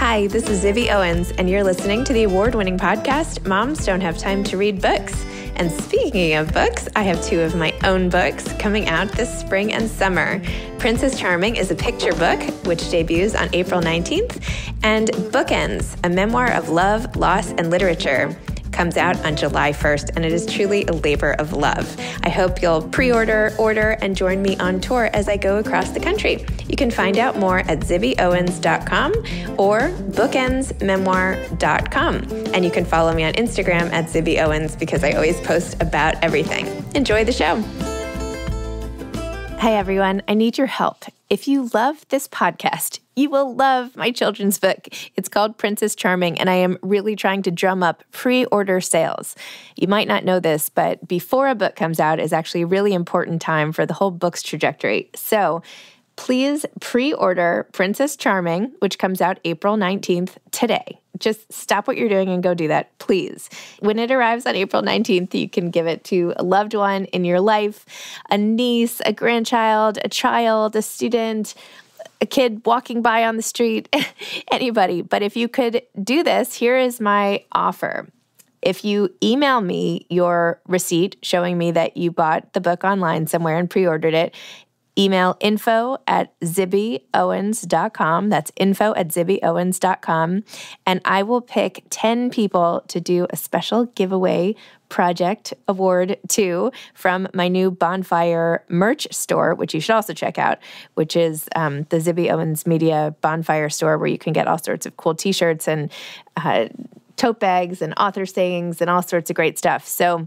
Hi, this is Zibby Owens, and you're listening to the award-winning podcast, Moms Don't Have Time to Read Books. And speaking of books, I have two of my own books coming out this spring and summer. Princess Charming is a picture book, which debuts on April 19th, and Bookends, a memoir of love, loss, and literature, comes out on July 1st, and it is truly a labor of love. I hope you'll pre-order, order, and join me on tour as I go across the country. You can find out more at zibbyowens.com or bookendsmemoir.com. And you can follow me on Instagram at zibbyowens because I always post about everything. Enjoy the show. Hi, everyone. I need your help. If you love this podcast, you will love my children's book. It's called Princess Charming, and I am really trying to drum up pre-order sales. You might not know this, but before a book comes out is actually a really important time for the whole book's trajectory. So please pre-order Princess Charming, which comes out April 19th today. Just stop what you're doing and go do that, please. When it arrives on April 19th, you can give it to a loved one in your life, a niece, a grandchild, a child, a student, a kid walking by on the street, anybody. But if you could do this, here is my offer. If you email me your receipt showing me that you bought the book online somewhere and pre-ordered it, email info@zibbyowens.com. That's info@zibbyowens.com. And I will pick 10 people to do a special giveaway project award to from my new Bonfire merch store, which you should also check out, which is the Zibby Owens Media Bonfire store, where you can get all sorts of cool t-shirts and tote bags and author sayings and all sorts of great stuff. So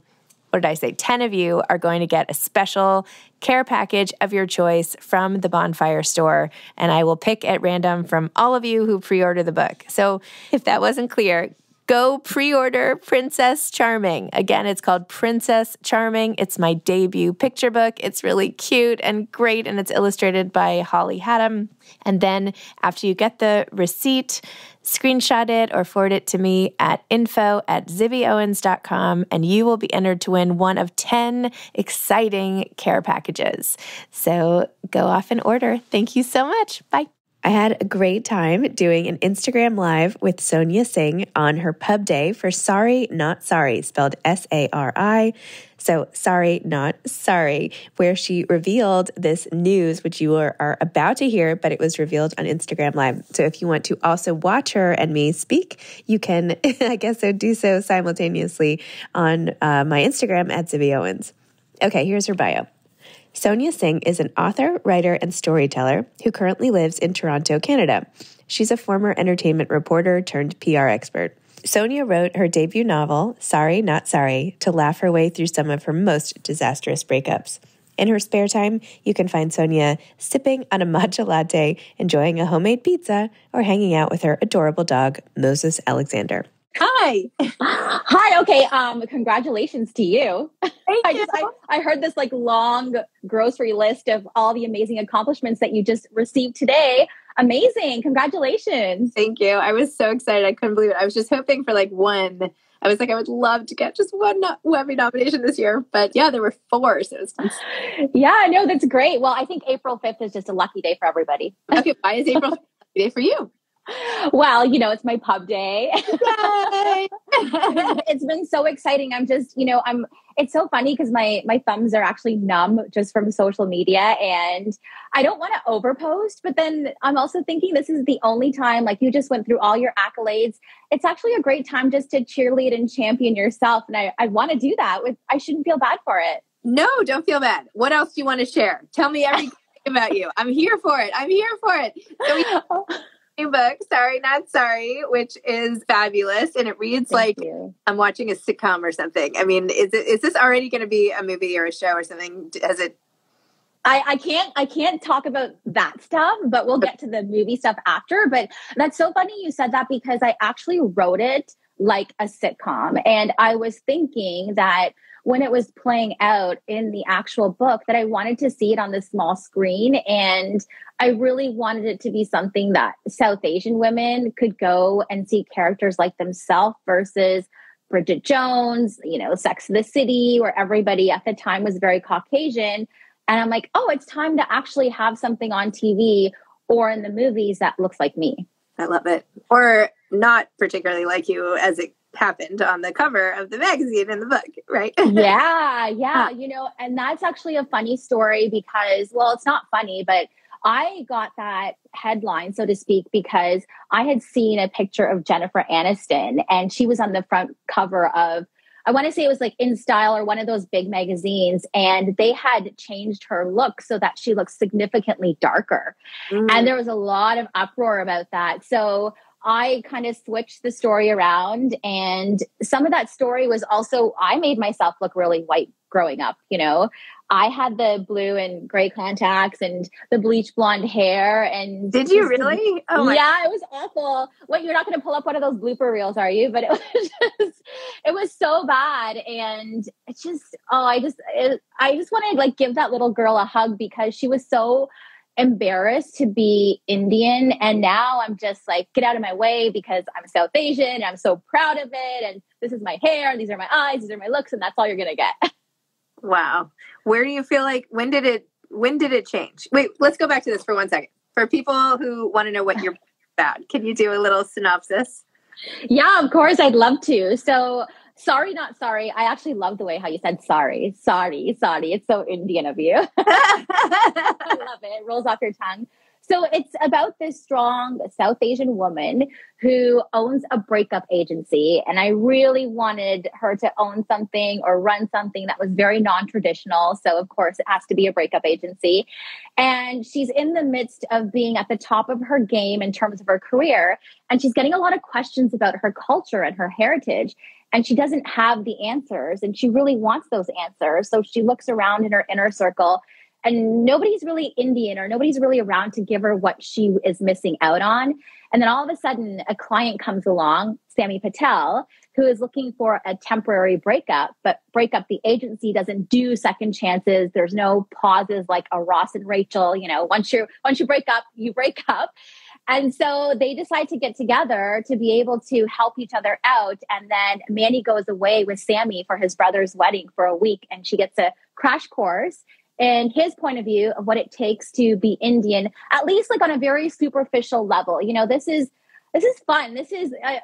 what did I say? 10 of you are going to get a special care package of your choice from the Bonfire store, and I will pick at random from all of you who pre-order the book. So if that wasn't clear, go pre-order Princess Charming. Again, it's called Princess Charming. It's my debut picture book. It's really cute and great, and it's illustrated by Holly Haddam. And then after you get the receipt, screenshot it or forward it to me at info@zibbyowens.com, and you will be entered to win one of 10 exciting care packages. So go off and order. Thank you so much. Bye. I had a great time doing an Instagram Live with Sonya Singh on her pub day for Sorry Not Sorry, spelled S-A-R-I. So Sorry Not Sorry, where she revealed this news, which you are about to hear, but it was revealed on Instagram Live. So if you want to also watch her and me speak, you can, I guess, do so simultaneously on my Instagram at Zibby Owens. Okay, here's her bio. Sonya Singh is an author, writer, and storyteller who currently lives in Toronto, Canada. She's a former entertainment reporter turned PR expert. Sonya wrote her debut novel, Sorry Not Sorry, to laugh her way through some of her most disastrous breakups. In her spare time, you can find Sonya sipping on a matcha latte, enjoying a homemade pizza, or hanging out with her adorable dog, Moses Alexander. Hi. Hi. Okay. Congratulations to you. Thank you. I heard this long grocery list of all the amazing accomplishments that you just received today. Amazing. Congratulations. Thank you. I was so excited. I couldn't believe it. I was just hoping for one. I was like, I would love to get just one Webby nomination this year. But yeah, there were 4. So it was fun. Yeah, no, that's great. Well, I think April 5th is just a lucky day for everybody. Okay. Why is April 5th a lucky day for you? Well, it's my pub day. It's been so exciting. I'm just, it's so funny because my thumbs are actually numb just from social media, and I don't want to overpost, but then I'm also thinking this is the only time, you just went through all your accolades. It's actually a great time just to cheerlead and champion yourself. And I want to do that. I shouldn't feel bad for it. No, don't feel bad. What else do you want to share? Tell me everything about you. I'm here for it. So book, Sorry Not Sorry, which is fabulous, and it reads I'm watching a sitcom or something. I mean, is this already going to be a movie or a show or something? Has it? I can't talk about that stuff, but we'll get to the movie stuff after. But that's so funny you said that, because I actually wrote it like a sitcom, and I was thinking that when it was playing out in the actual book, that I wanted to see it on the small screen. And I really wanted it to be something that South Asian women could go and see characters like themselves versus Bridget Jones, Sex and the City, where everybody at the time was very Caucasian. And I'm like, oh, it's time to actually have something on TV or in the movies that looks like me. I love it. Or not particularly like you as it happened on the cover of the magazine in the book, right? Yeah. And that's actually a funny story because, well, it's not funny, but I got that headline, so to speak, because I had seen a picture of Jennifer Aniston and she was on the front cover of, I want to say it was like In Style or one of those big magazines, and they had changed her look so that she looked significantly darker. And there was a lot of uproar about that. So I kind of switched the story around, and some of that story was also, I made myself look really white growing up. I had the blue and gray contacts and the bleach blonde hair. And did you really? Oh my. Yeah, it was awful. What, you're not going to pull up one of those blooper reels, are you? But it was so bad. And it's just, I just want to like give that little girl a hug because she was so embarrassed to be Indian. And now I'm just like, get out of my way because I'm South Asian and I'm so proud of it. And this is my hair. And these are my eyes. These are my looks. And that's all you're going to get. Wow. Where do you feel like, when did it change? Wait, let's go back to this for 1 second. For people who want to know what you're about, can you do a little synopsis? Yeah, of course. I'd love to. So Sorry, Not Sorry. I actually love the way how you said sorry. Sorry. It's so Indian of you. I love it. It rolls off your tongue. So it's about this strong South Asian woman who owns a breakup agency. And I really wanted her to own something or run something that was very non-traditional. So of course it has to be a breakup agency. And she's in the midst of being at the top of her game in terms of her career. And she's getting a lot of questions about her culture and her heritage. And she doesn't have the answers. And she really wants those answers. So she looks around in her inner circle and nobody's really Indian or nobody's really around to give her what she is missing out on. And then all of a sudden, a client comes along, Sammy Patel, who is looking for a temporary breakup. But breakup, the agency doesn't do second chances. There's no pauses like a Ross and Rachel. Once you break up, you break up. And so they decide to get together to be able to help each other out. And then Manny goes away with Sammy for his brother's wedding for a week. And she gets a crash course in his point of view of what it takes to be Indian, at least like on a very superficial level. This is fun.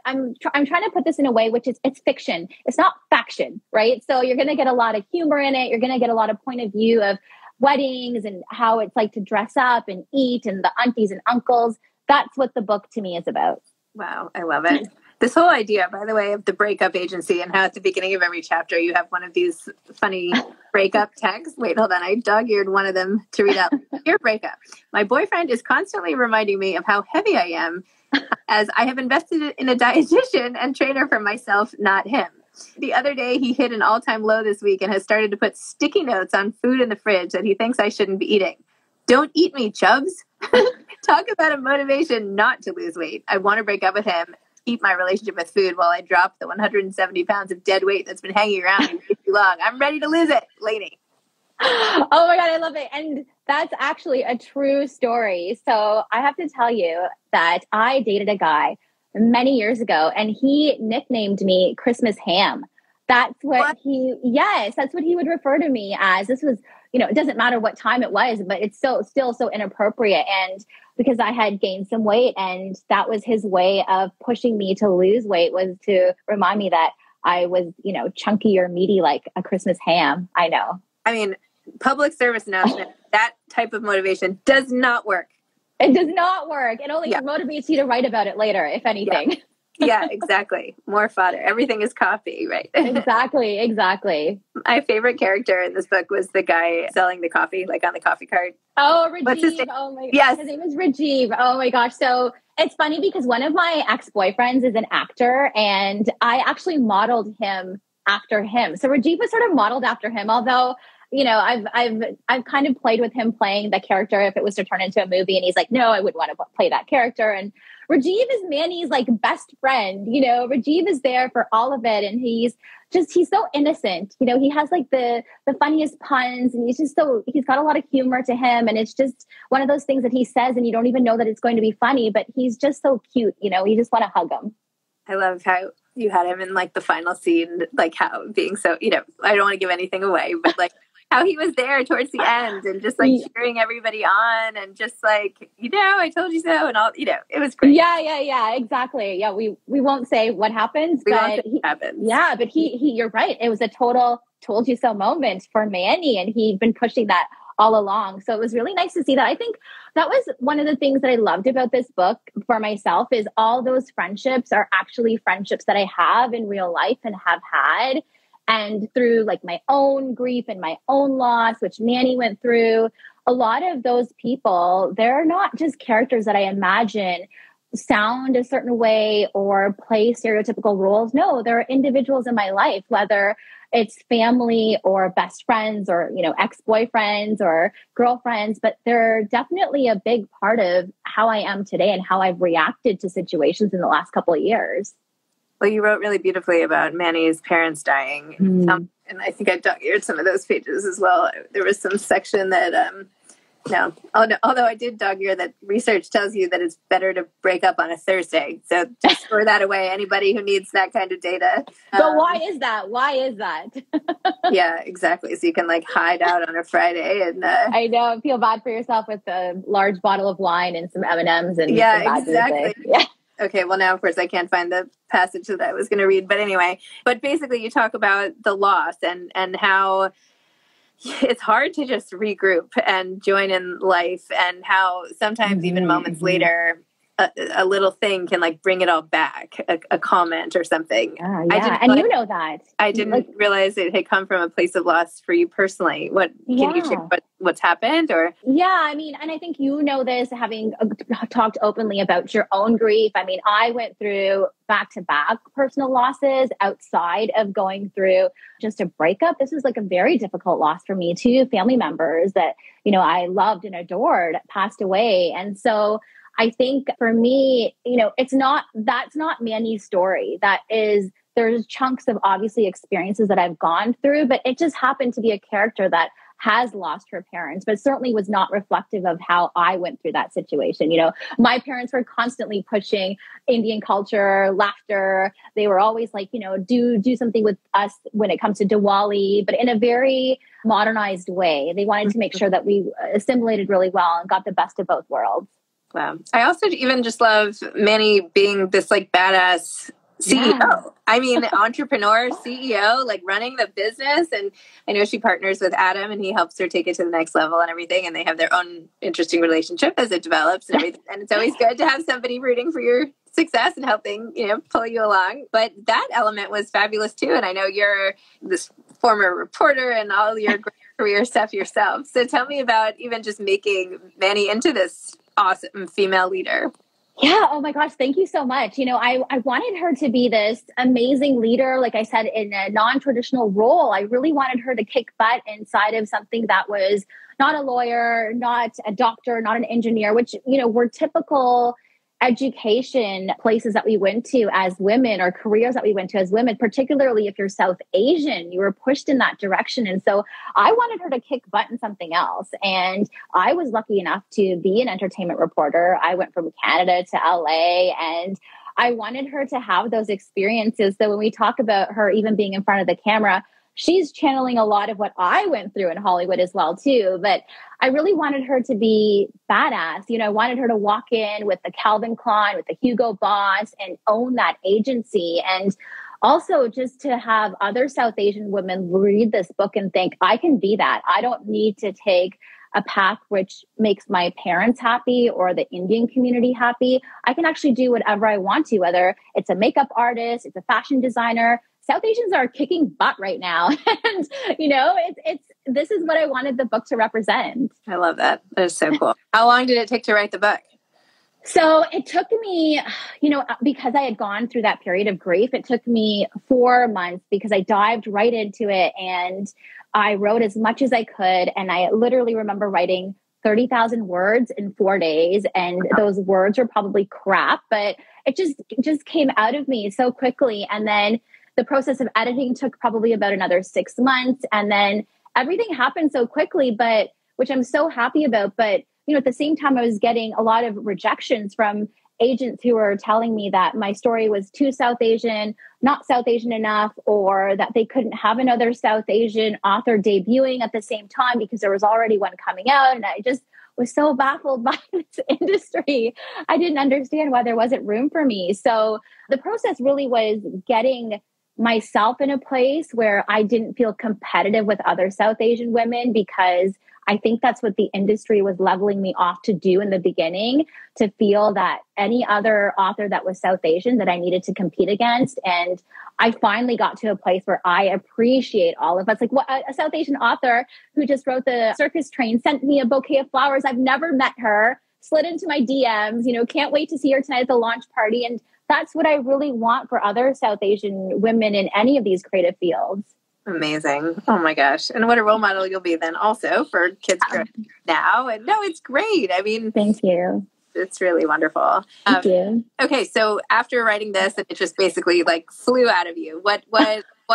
I'm trying to put this in a way which is, it's fiction. It's not faction, right? So you're going to get a lot of humor in it. You're going to get a lot of point of view of weddings and how it's like to dress up and eat and the aunties and uncles. That's what the book to me is about. Wow. I love it. This whole idea, by the way, of the breakup agency and how at the beginning of every chapter you have one of these funny breakup texts. Wait, hold on. I dog-eared one of them to read out. Dear breakup, my boyfriend is constantly reminding me of how heavy I am as I have invested in a dietitian and trainer for myself, not him. The other day, he hit an all-time low this week and has started to put sticky notes on food in the fridge that he thinks I shouldn't be eating. Don't eat me, chubs. Talk about a motivation not to lose weight. I want to break up with him, keep my relationship with food while I drop the 170 pounds of dead weight that's been hanging around me way too long. I'm ready to lose it, Lainey. Oh my God, I love it. And that's actually a true story. So I have to tell you that I dated a guy many years ago and he nicknamed me Christmas Ham. That's what that's what he would refer to me as. This was, it doesn't matter what time it was, but it's still so inappropriate. And because I had gained some weight and that was his way of pushing me to lose weight, was to remind me that I was, chunky or meaty like a Christmas ham. I know. I mean, public service announcement, that type of motivation does not work. It does not work. It only motivates you to write about it later, if anything. Yeah. Yeah, exactly. More fodder. Everything is coffee, right? Exactly. My favorite character in this book was the guy selling the coffee, like on the coffee cart. Oh, Rajiv. What's his name? Oh my gosh. Yes. His name is Rajiv. Oh my gosh. So it's funny because one of my ex-boyfriends is an actor and I actually modeled him after him. So Rajiv was sort of modeled after him, although I've kind of played with him playing the character if it was to turn into a movie. And he's like, no, I wouldn't want to play that character. And Rajiv is Manny's like best friend. Rajiv is there for all of it. And he's so innocent. He has like the funniest puns and he's got a lot of humor to him. And it's just one of those things that he says and you don't even know that it's going to be funny, but he's just so cute. You just want to hug him. I love how you had him in like the final scene, like how being so, I don't want to give anything away, but like how he was there towards the end and just like cheering everybody on and just like, I told you so and all, it was great. Yeah, exactly. Yeah, we won't say what happens, but yeah, but he you're right. It was a total told you so moment for Manny, and he'd been pushing that all along. So it was really nice to see that. I think that was one of the things that I loved about this book for myself is all those friendships are actually friendships that I have in real life and have had. And through like my own grief and my own loss, which Manny went through, a lot of those people, they're not just characters that I imagine sound a certain way or play stereotypical roles. No, there are individuals in my life, whether it's family or best friends or, ex-boyfriends or girlfriends, but they're definitely a big part of how I am today and how I've reacted to situations in the last couple of years. Well, you wrote really beautifully about Manny's parents dying. And I think I dog-eared some of those pages as well. There was some section that, although I did dog-ear that research tells you that it's better to break up on a Thursday. So just store that away, anybody who needs that kind of data. But why is that? Why is that? Yeah, exactly. So you can like hide out on a Friday and... I know, feel bad for yourself with a large bottle of wine and some M&Ms and yeah, exactly. Yeah. Okay, well, now, of course, I can't find the passage that I was going to read. But anyway, basically you talk about the loss and how it's hard to just regroup and join in life and how sometimes even moments later, a little thing can like bring it all back, a comment or something. Yeah. And you know that. I didn't realize it had come from a place of loss for you personally. Can you share what's happened or? Yeah, I mean, and I think you know this, having talked openly about your own grief. I mean, I went through back-to-back personal losses outside of going through just a breakup. This was like a very difficult loss for me. 2 family members that, I loved and adored passed away. And so I think for me, that's not Manny's story. There's chunks of obviously experiences that I've gone through, but it just happened to be a character that has lost her parents, but certainly was not reflective of how I went through that situation. My parents were constantly pushing Indian culture, laughter. They were always like, do something with us when it comes to Diwali, but in a very modernized way. They wanted to make sure that we assimilated really well and got the best of both worlds. Wow. I also even just love Manny being this like badass CEO. Yeah. I mean, entrepreneur, CEO, like running the business. And I know she partners with Adam and he helps her take it to the next level and everything. And they have their own interesting relationship as it develops and everything. And it's always good to have somebody rooting for your success and helping, pull you along. But that element was fabulous too. And I know you're this former reporter and all your great career stuff yourself. So tell me about even just making Manny into this awesome female leader. Yeah. Oh my gosh. Thank you so much. I wanted her to be this amazing leader. Like I said, in a non-traditional role, I really wanted her to kick butt inside of something that was not a lawyer, not a doctor, not an engineer, which, were typical education places that we went to as women or careers that we went to as women, particularly if you're South Asian, you were pushed in that direction. And so I wanted her to kick butt in something else. And I was lucky enough to be an entertainment reporter. I went from Canada to LA and I wanted her to have those experiences. So when we talk about her even being in front of the camera, she's channeling a lot of what I went through in Hollywood as well, too. But I really wanted her to be badass. I wanted her to walk in with the Calvin Klein, with the Hugo Boss and own that agency. And also just to have other South Asian women read this book and think, I can be that. I don't need to take a path which makes my parents happy or the Indian community happy. I can actually do whatever I want to, whether it's a makeup artist, it's a fashion designer. South Asians are kicking butt right now. And, this is what I wanted the book to represent. I love that. That is so cool. How long did it take to write the book? So it took me, because I had gone through that period of grief, it took me 4 months because I dived right into it and I wrote as much as I could. And I literally remember writing 30,000 words in 4 days. And those words were probably crap, but it just came out of me so quickly. And then the process of editing took probably about another 6 months. And then everything happened so quickly, which I'm so happy about. But, at the same time, I was getting a lot of rejections from agents who were telling me that my story was too South Asian, not South Asian enough, or that they couldn't have another South Asian author debuting at the same time because there was already one coming out. And I just was so baffled by this industry. I didn't understand why there wasn't room for me. So the process really was getting myself in a place where I didn't feel competitive with other South Asian women, because I think that's what the industry was leveling me off to do in the beginning, to feel that any other author that was South Asian that I needed to compete against. And I finally got to a place where I appreciate all of us. Like, what a South Asian author who just wrote The Circus Train sent me a bouquet of flowers. I've never met her, slid into my DMs, can't wait to see her tonight at the launch party. And that's what I really want for other South Asian women in any of these creative fields. Amazing. Oh my gosh. And what a role model you'll be then also for kids growing up now. And no, it's great. I mean, thank you. It's really wonderful. Thank you. Okay. So after writing this, and it just basically like flew out of you, what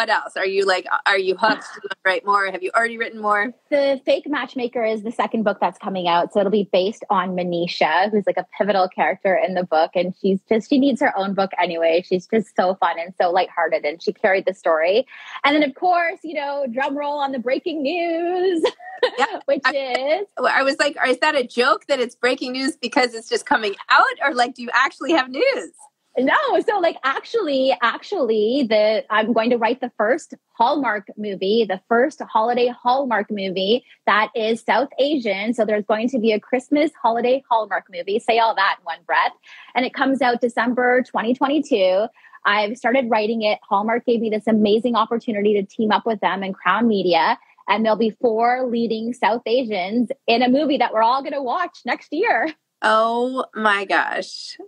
else? Are you hooked? Do you want to write more? Have you already written more? The Fake Matchmaker is the second book that's coming out. So it'll be based on Manisha, who's like a pivotal character in the book. And she needs her own book anyway. She's just so fun and so lighthearted, and she carried the story. And then of course, drum roll on the breaking news, yeah. I was like, is that a joke that it's breaking news because it's just coming out, or like, do you actually have news? No, so like actually, I'm going to write the first Hallmark movie, the first holiday Hallmark movie that is South Asian. So there's going to be a Christmas holiday Hallmark movie. Say all that in one breath. And it comes out December 2022. I've started writing it. Hallmark gave me this amazing opportunity to team up with them and Crown Media. And there'll be 4 leading South Asians in a movie that we're all going to watch next year. Oh my gosh.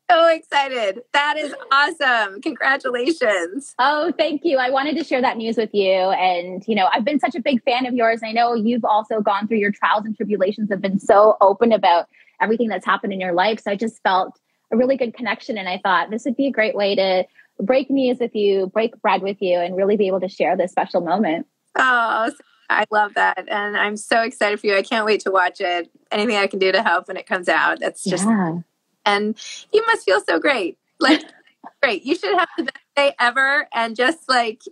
So excited. That is awesome. Congratulations. Oh, thank you. I wanted to share that news with you. And, I've been such a big fan of yours. I know you've also gone through your trials and tribulations, have been so open about everything that's happened in your life. So I just felt a really good connection. And I thought this would be a great way to break news with you, break bread with you, and really be able to share this special moment. Oh, I love that. And I'm so excited for you. I can't wait to watch it. Anything I can do to help when it comes out. That's just... Yeah. And you must feel so great. Like, great. You should have the best day ever and just like,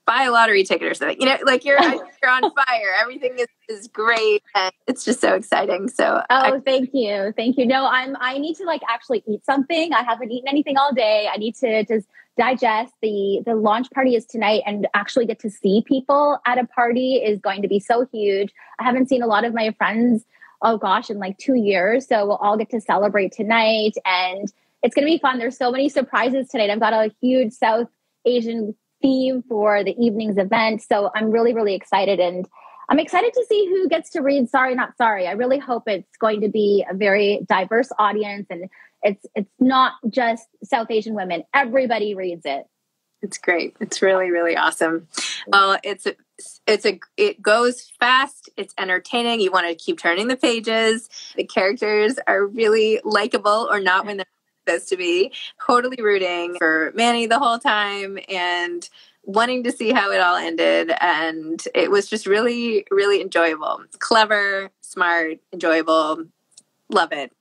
buy a lottery ticket or something. Like you're on fire. Everything is great. And it's just so exciting. So thank you. Thank you. No, I need to like actually eat something. I haven't eaten anything all day. I need to just digest. The launch party is tonight, and actually get to see people at a party is going to be so huge. I haven't seen a lot of my friends, oh gosh, in like 2 years. So we'll all get to celebrate tonight, and it's going to be fun. There's so many surprises tonight. I've got a huge South Asian theme for the evening's event. So I'm really, really excited. And I'm excited to see who gets to read Sorry Not Sorry. I really hope it's going to be a very diverse audience, and it's not just South Asian women. Everybody reads it. It's great. It's really, really awesome. Well, it goes fast. It's entertaining. You want to keep turning the pages. The characters are really likable, or not when they're supposed to be. Totally rooting for Manny the whole time and wanting to see how it all ended. And it was just really, really enjoyable. Clever, smart, enjoyable. Love it.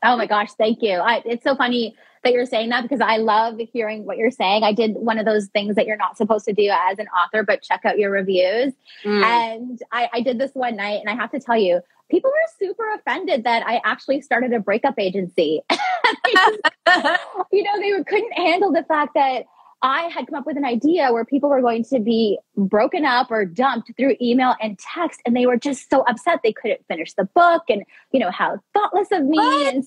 Oh my gosh. Thank you. It's so funny that you're saying that, because I love hearing what you're saying. I did one of those things that you're not supposed to do as an author, but check out your reviews. And I did this one night, and I have to tell you, people were super offended that I actually started a breakup agency. They couldn't handle the fact that I had come up with an idea where people were going to be broken up or dumped through email and text. And they were just so upset they couldn't finish the book, and, how thoughtless of me. What? And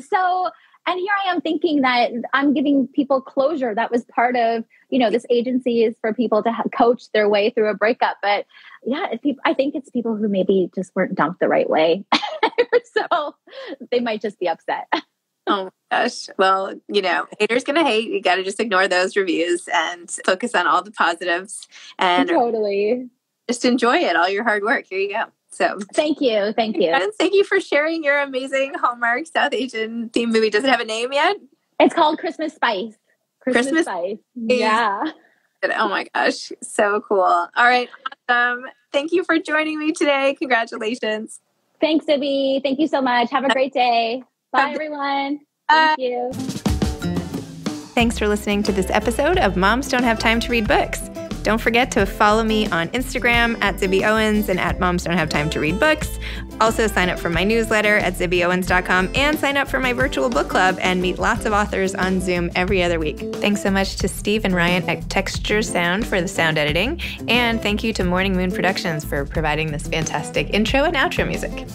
so, and here I am thinking that I'm giving people closure. That was part of, this agency is for people to coach their way through a breakup. But yeah, I think it's people who maybe just weren't dumped the right way. So they might just be upset. Oh my gosh. Well, haters gonna hate. You got to just ignore those reviews and focus on all the positives and totally just enjoy it. All your hard work. Here you go. So thank you. And thank you for sharing your amazing Hallmark South Asian theme movie. Does it have a name yet? It's called Christmas Spice. Christmas Spice. Yeah. Oh my gosh. So cool. All right. Awesome. Thank you for joining me today. Congratulations. Thanks, Ibby. Thank you so much. Have a great day. Bye, everyone. Thank you. Thanks for listening to this episode of Moms Don't Have Time to Read Books. Don't forget to follow me on Instagram at Zibby Owens and at Moms Don't Have Time to Read Books. Also sign up for my newsletter at zibbyowens.com and sign up for my virtual book club and meet lots of authors on Zoom every other week. Thanks so much to Steve and Ryan at Texture Sound for the sound editing. And thank you to Morning Moon Productions for providing this fantastic intro and outro music.